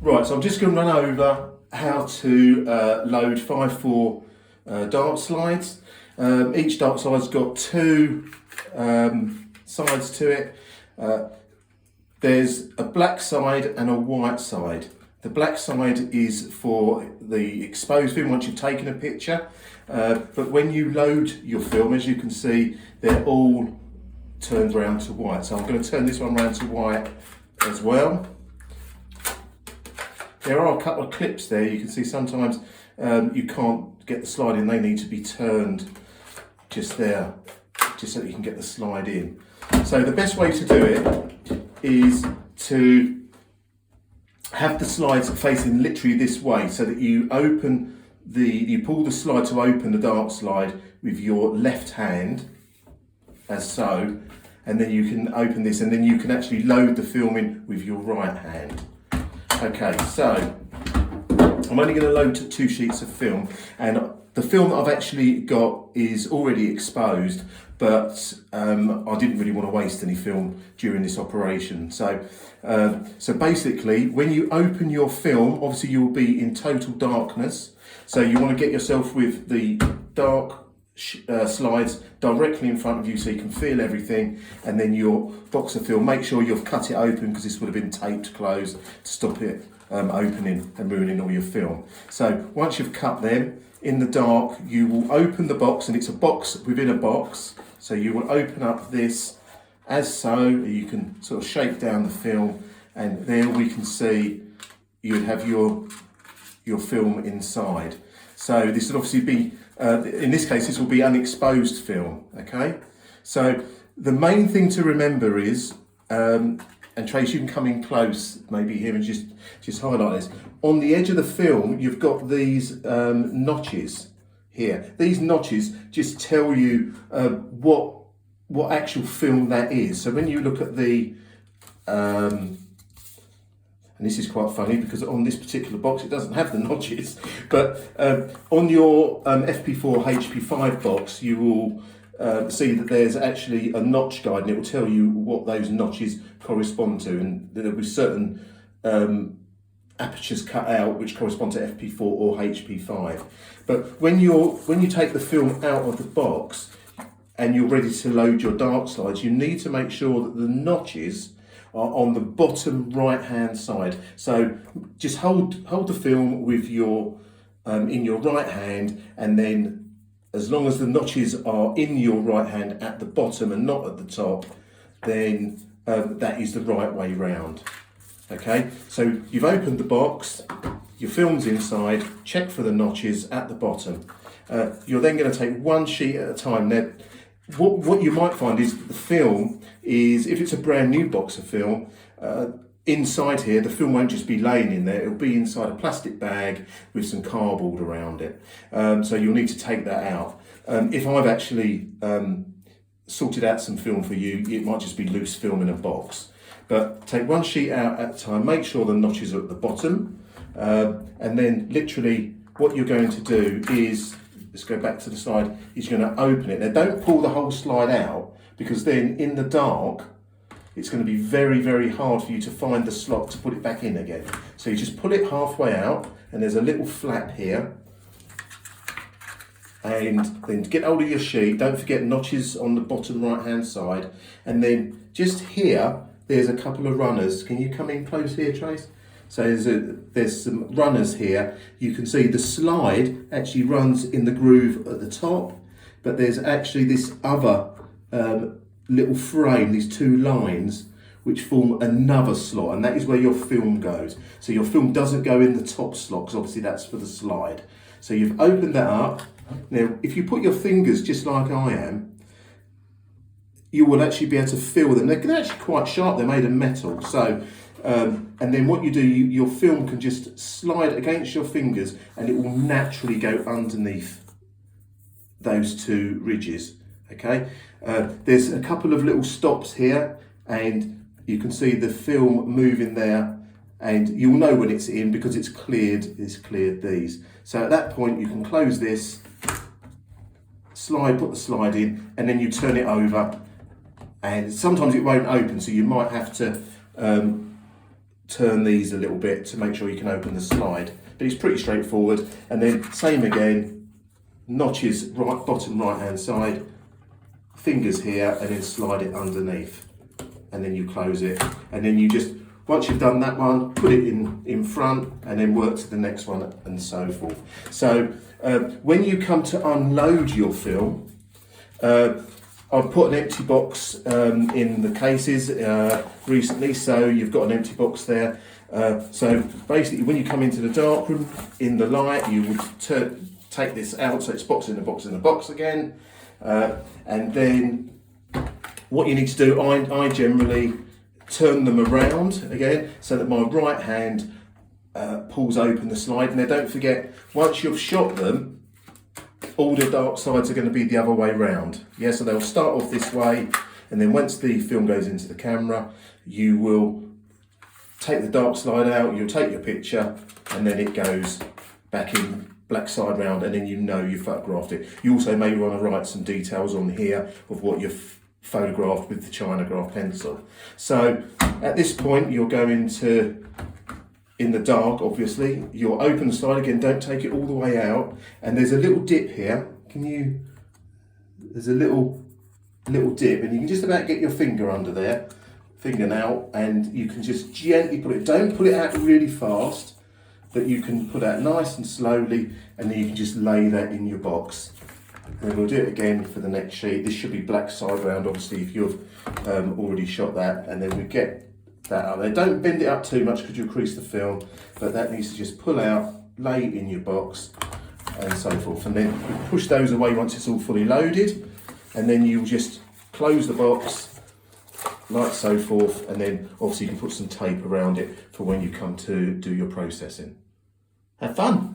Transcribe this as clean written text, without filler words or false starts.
Right, so I'm just going to run over how to load 5.4 dark slides. Each dark slide's got two sides to it. There's a black side and a white side. The black side is for the exposed film once you've taken a picture, but when you load your film, as you can see, they're all turned round to white. So I'm going to turn this one round to white as well. There are a couple of clips there. You can see sometimes you can't get the slide in. They need to be turned just there, just so that you can get the slide in. So the best way to do it is to have the slides facing literally this way, so that you pull the slide to open the dark slide with your left hand, as so, and then you can open this, and then you can actually load the film in with your right hand. Okay, so I'm only going to load two sheets of film, and the film that I've actually got is already exposed, but I didn't really want to waste any film during this operation. So basically, when you open your film, obviously you will be in total darkness. So you want to get yourself with the dark slides directly in front of you so you can feel everything, and then your box of film, make sure you've cut it open, because this would have been taped closed to stop it opening and ruining all your film. So once you've cut them in the dark, you will open the box, and it's a box within a box. So you will open up this as so. You can sort of shake down the film, and there we can see you would have your film inside. So this would obviously be, in this case, this will be unexposed film, okay? So the main thing to remember is, and Trace, you can come in close, maybe here, and just highlight this. On the edge of the film, you've got these notches here. These notches just tell you what actual film that is. So when you look at the, and this is quite funny because on this particular box it doesn't have the notches, but on your FP4 HP5 box you will see that there's actually a notch guide, and it will tell you what those notches correspond to, and there will be certain apertures cut out which correspond to FP4 or HP5. But when you take the film out of the box and you're ready to load your dark slides, you need to make sure that the notches are on the bottom right hand side. So just hold the film with your in your right hand, and then as long as the notches are in your right hand at the bottom and not at the top, then that is the right way round. Okay, so you've opened the box, your film's inside, check for the notches at the bottom. You're then going to take one sheet at a time. Now, what you might find is that the film is, if it's a brand new box of film, inside here the film won't just be laying in there, it'll be inside a plastic bag with some cardboard around it. So you'll need to take that out. If I've actually sorted out some film for you, it might just be loose film in a box. But take one sheet out at a time, make sure the notches are at the bottom, and then literally what you're going to do is, let's go back to the slide, is you're going to open it. Now don't pull the whole slide out, because then in the dark it's going to be very, very hard for you to find the slot to put it back in again. So you just pull it halfway out, and there's a little flap here, and then get hold of your sheet, don't forget notches on the bottom right hand side, and then just here there's a couple of runners. Can you come in close here, Trace? So there's some runners here. You can see the slide actually runs in the groove at the top, but there's actually this other little frame, these two lines, which form another slot, and that is where your film goes. So your film doesn't go in the top slot, because obviously that's for the slide. So you've opened that up. Now, if you put your fingers just like I am, you will actually be able to feel them. They're actually quite sharp, they're made of metal. So, and then what you do, your film can just slide against your fingers, and it will naturally go underneath those two ridges, okay? There's a couple of little stops here, and you can see the film moving there, and you'll know when it's in because it's cleared these. So at that point you can close this, put the slide in, and then you turn it over, and sometimes it won't open, so you might have to turn these a little bit to make sure you can open the slide. But it's pretty straightforward. And then same again, notches right, bottom right hand side, fingers here, and then slide it underneath. And then you close it. And then you just, once you've done that one, put it in front and then work to the next one and so forth. So when you come to unload your film, I've put an empty box in the cases recently, so you've got an empty box there. So basically when you come into the darkroom, in the light, you would take this out, so it's box in the box in the box again. And then what you need to do, I generally turn them around again so that my right hand pulls open the slide. And then don't forget, once you've shot them, all the dark sides are going to be the other way round. Yeah, so they'll start off this way, and then once the film goes into the camera, you will take the dark slide out, you'll take your picture, and then it goes back in black side round, and then you know you photographed it. You also may want to write some details on here of what you've photographed with the Chinograph pencil. So at this point, you're going to, in the dark, obviously, you'll open the slide again, don't take it all the way out, and there's a little dip here. There's a little dip, and you can just about get your finger under there, fingernail, and you can just gently put it, don't put it out really fast, but you can put out nice and slowly, and then you can just lay that in your box. And we'll do it again for the next sheet. This should be black side round, obviously, if you've already shot that, and then we get that up there. Don't bend it up too much because you'll crease the film, but that needs to just pull out, lay it in your box, and so forth. And then you push those away once it's all fully loaded, and then you'll just close the box, like so forth, and then obviously you can put some tape around it for when you come to do your processing. Have fun!